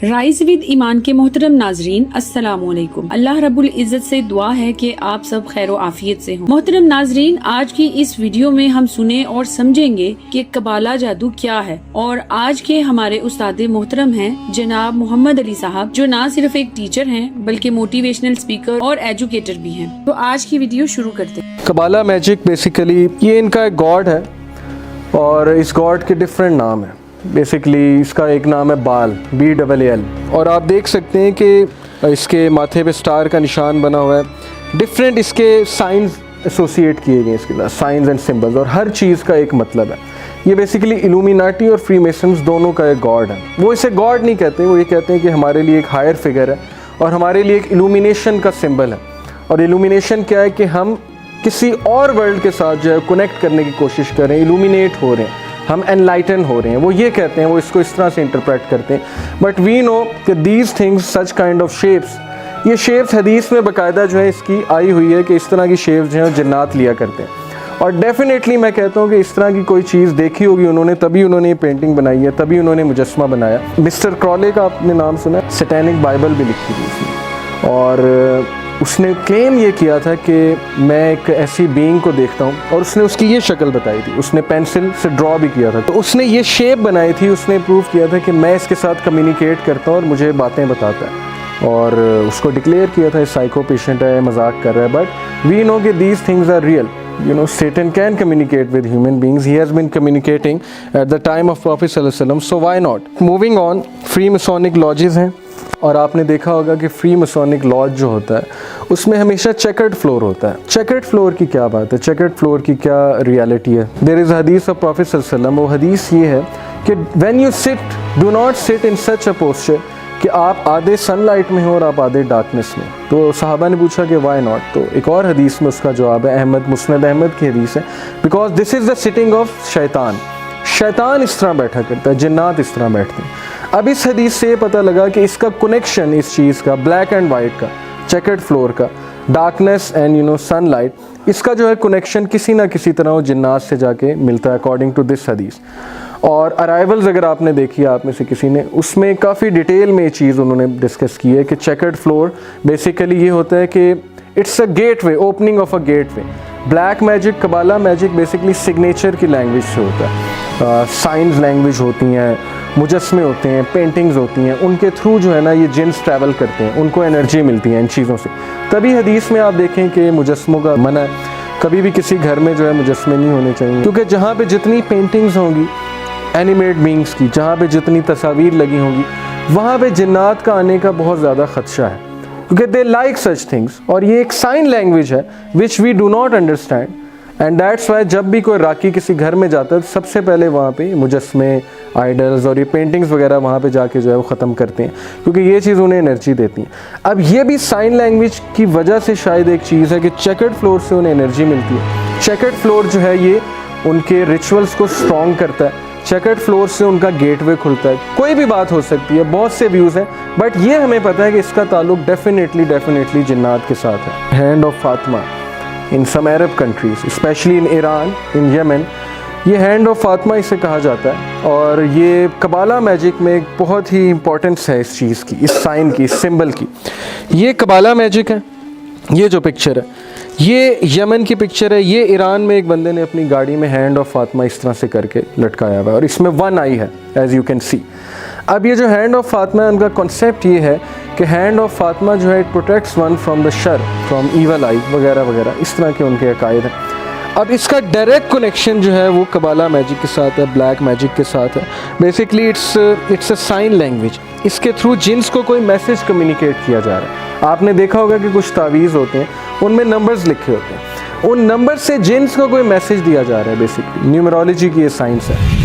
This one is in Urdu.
رائز ود ایمان کے محترم ناظرین السلام علیکم۔ اللہ رب العزت سے دعا ہے کہ آپ سب خیر و عافیت سے ہوں۔ محترم ناظرین، آج کی اس ویڈیو میں ہم سنیں اور سمجھیں گے کہ قبالہ جادو کیا ہے، اور آج کے ہمارے استاد محترم ہیں جناب محمد علی صاحب، جو نہ صرف ایک ٹیچر ہیں بلکہ موٹیویشنل اسپیکر اور ایجوکیٹر بھی ہیں۔ تو آج کی ویڈیو شروع کرتے ہیں۔ قبالہ میجک بیسیکلی یہ ان کا ایک گاڈ ہے، اور اس گاڈ کے ڈفرینٹ نام ہیں۔ بیسیکلی اس کا ایک نام ہے بال، BAAL، اور آپ دیکھ سکتے ہیں کہ اس کے ماتھے پہ سٹار کا نشان بنا ہوا ہے۔ ڈفرینٹ اس کے سائنز ایسوسیٹ کیے گئے، اس کے ساتھ سائنز اینڈ سمبلز، اور ہر چیز کا ایک مطلب ہے۔ یہ بیسیکلی الومیناٹی اور فری میسنز دونوں کا ایک گاڈ ہے۔ وہ اسے گاڈ نہیں کہتے، وہ یہ کہتے ہیں کہ ہمارے لیے ایک ہائر فگر ہے اور ہمارے لیے ایک الومینیشن کا سمبل ہے۔ اور الومینیشن کیا ہے کہ ہم کسی اور ورلڈ کے ساتھ جو ہے کنیکٹ کرنے کی کوشش کر رہے ہیں، الومینیٹ ہو رہے ہیں، ہم انلائٹن ہو رہے ہیں۔ وہ یہ کہتے ہیں، وہ اس کو اس طرح سے انٹرپریٹ کرتے ہیں۔ بٹ وی نو کہ these things, such kind of shapes, یہ شیپس حدیث میں باقاعدہ جو ہے اس کی آئی ہوئی ہے کہ اس طرح کی شیپس جو ہیں جنات لیا کرتے ہیں۔ اور ڈیفینیٹلی میں کہتا ہوں کہ اس طرح کی کوئی چیز دیکھی ہوگی انہوں نے، تبھی انہوں نے یہ پینٹنگ بنائی ہے، تبھی انہوں نے مجسمہ بنایا۔ مسٹر کرالے کا آپ نے نام سنا ہے، سیٹینک بائبل بھی لکھی تھی اس نے، اور اس نے کلیم یہ کیا تھا کہ میں ایک ایسی بینگ کو دیکھتا ہوں، اور اس نے اس کی یہ شکل بتائی تھی، اس نے پینسل سے ڈرا بھی کیا تھا، تو اس نے یہ شیپ بنائی تھی، اس نے پروف کیا تھا کہ میں اس کے ساتھ کمیونیکیٹ کرتا ہوں اور مجھے باتیں بتاتا ہے، اور اس کو ڈکلیئر کیا تھا سائیکو پیشنٹ ہے، مذاق کر رہا ہے۔ بٹ وی نو کہ these things are real. You know, Satan can communicate with human beings. He has been communicating at the time of Prophet sallallahu alaihi wasallam. So why not? Moving on, free Masonic lodges ہیں، اور آپ نے دیکھا ہوگا کہ فری مسونک لاج جو ہوتا ہے اس میں ہمیشہ چیکرڈ فلور ہوتا ہے۔ چیکرڈ فلور کی کیا بات ہے، چیکرڈ فلور کی کیا ریالٹی ہے؟ دیر از حدیث آف پروفیٹ صلی اللہ علیہ وسلم، وہ حدیث یہ ہے کہ when you sit, do not سٹ ان سچ اے پوسچر کہ آپ آدھے سن لائٹ میں ہو اور آپ آدھے ڈارکنیس میں۔ تو صحابہ نے پوچھا کہ وائی ناٹ؟ تو ایک اور حدیث میں اس کا جواب ہے، مسند احمد کی حدیث ہے، because this is the sitting of شیطان۔ شیطان اس طرح بیٹھا کرتا ہے، جنات اس طرح بیٹھتے ہیں۔ اب اس حدیث سے یہ پتہ لگا کہ اس کا کنیکشن، اس چیز کا بلیک اینڈ وائٹ کا، چیکرڈ فلور کا، ڈارکنیس اینڈ سن لائٹ، اس کا جو ہے کنیکشن کسی نہ کسی طرح وہ جنات سے جا کے ملتا ہے اکارڈنگ ٹو دس حدیث۔ اور ارائیولز اگر آپ نے دیکھی، آپ میں سے کسی نے، اس میں کافی ڈیٹیل میں یہ چیز انہوں نے ڈسکس کی ہے کہ چیکرڈ فلور بیسیکلی یہ ہوتا ہے کہ it's a gateway, opening of a gateway. Black magic, Kabbalah magic basically signature کی لینگویج سے ہوتا ہے، سائنز لینگویج ہوتی ہیں، مجسمے ہوتے ہیں، پینٹنگز ہوتی ہیں، ان کے تھرو جو ہے نا یہ جنس ٹریول کرتے ہیں، ان کو انرجی ملتی ہے ان چیزوں سے۔ تبھی حدیث میں آپ دیکھیں کہ مجسموں کا منع ہے، کبھی بھی کسی گھر میں جو ہے مجسمے نہیں ہونے چاہیے، کیونکہ جہاں پہ جتنی پینٹنگز ہوں گی اینیمیٹ بینگز کی، جہاں پہ جتنی تصاویر لگی ہوں گی، وہاں پہ جنات کا آنے کا بہت زیادہ خدشہ ہے، کیونکہ دے لائک سچ تھنگس، اور یہ ایک سائن لینگویج ہے which we do not understand, and that's why جب بھی کوئی راکی کسی گھر میں جاتا ہے سب سے پہلے وہاں پہ مجسمے، آئیڈلز اور یہ پینٹنگز وغیرہ وہاں پہ جا کے جو ہے وہ ختم کرتے ہیں، کیونکہ یہ چیز انہیں انرجی دیتی ہیں۔ اب یہ بھی سائن لینگویج کی وجہ سے شاید ایک چیز ہے کہ چیکرڈ فلور سے انہیں انرجی ملتی ہے۔ چیکرڈ فلور جو ہے یہ ان کے ریچولز کو اسٹرانگ کرتا ہے، چیکرڈ فلور سے ان کا گیٹ وے کھلتا ہے۔ کوئی بھی بات ہو سکتی ہے، بہت سے ویوز ہیں، بٹ یہ ہمیں پتہ ہے کہ اس کا تعلق ڈیفینیٹلی جنات کے ساتھ ہے۔ Hand of Fatima in some Arab countries, especially in Iran, in Yemen, یہ ہینڈ آف فاطمہ اسے کہا جاتا ہے، اور یہ قبالہ میجک میں ایک بہت ہی امپورٹنس ہے اس چیز کی، اس سائن کی، اس سمبل کی۔ یہ قبالہ میجک ہے، یہ جو پکچر ہے یہ یمن کی پکچر ہے، یہ ایران میں ایک بندے نے اپنی گاڑی میں ہینڈ آف فاطمہ اس طرح سے کر کے لٹکایا ہوا ہے، اور اس میں 1 آئی ہے ایز یو کین سی۔ اب یہ جو ہینڈ آف فاطمہ ہے، ان کا کنسیپٹ یہ ہے کہ ہینڈ آف فاطمہ جو ہے it protects one from the شر، فرام ایول آئی وغیرہ وغیرہ، اس طرح کے ان کے عقائد ہیں۔ اب اس کا ڈائریکٹ کنیکشن جو ہے وہ قبالہ میجک کے ساتھ ہے، بلیک میجک کے ساتھ ہے۔ Basically it's a sign language, اس کے تھرو جنس کو کوئی میسج کمیونیکیٹ کیا جا رہا ہے۔ آپ نے دیکھا ہوگا کہ کچھ تعویذ ہوتے ہیں، ان میں نمبرز لکھے ہوتے ہیں، ان نمبر سے جنس کو کوئی میسج دیا جا رہا ہے، بیسیکلی نیومرولوجی کی یہ سائنس ہے۔